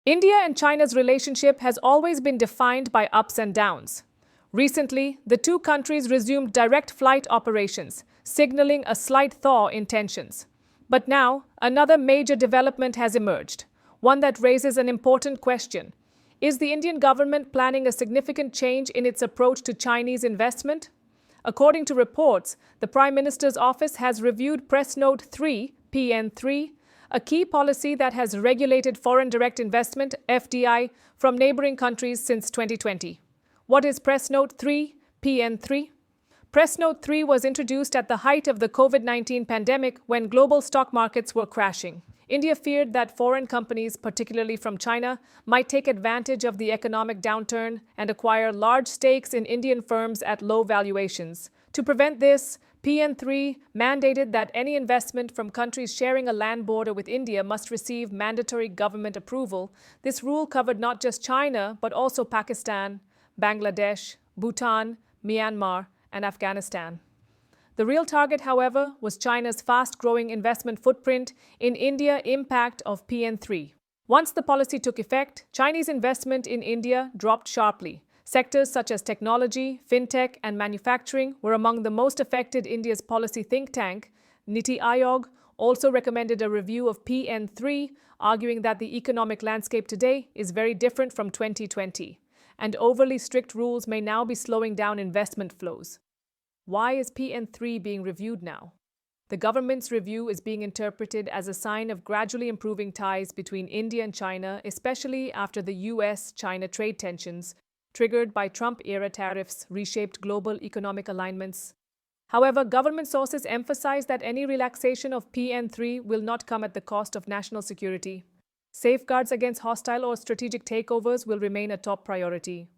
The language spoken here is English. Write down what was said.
India and China's relationship has always been defined by ups and downs. Recently, the two countries resumed direct flight operations, signaling a slight thaw in tensions. But now, another major development has emerged, one that raises an important question. Is the Indian government planning a significant change in its approach to Chinese investment? According to reports, the Prime Minister's office has reviewed Press Note 3, PN3, a key policy that has regulated foreign direct investment, FDI, from neighboring countries since 2020. What is Press Note 3, PN3? Press Note 3 was introduced at the height of the COVID-19 pandemic when global stock markets were crashing. India feared that foreign companies, particularly from China, might take advantage of the economic downturn and acquire large stakes in Indian firms at low valuations. To prevent this, PN3 mandated that any investment from countries sharing a land border with India must receive mandatory government approval. This rule covered not just China, but also Pakistan, Bangladesh, Bhutan, Myanmar, and Afghanistan. The real target, however, was China's fast-growing investment footprint in India impact of PN3. Once the policy took effect, Chinese investment in India dropped sharply. Sectors such as technology, fintech, and manufacturing were among the most affected. India's policy think tank, Niti Aayog, also recommended a review of PN3, arguing that the economic landscape today is very different from 2020, and overly strict rules may now be slowing down investment flows. Why is PN3 being reviewed now? The government's review is being interpreted as a sign of gradually improving ties between India and China, especially after the US-China trade tensions triggered by Trump-era tariffs reshaped global economic alignments. However, government sources emphasize that any relaxation of PN3 will not come at the cost of national security. Safeguards against hostile or strategic takeovers will remain a top priority.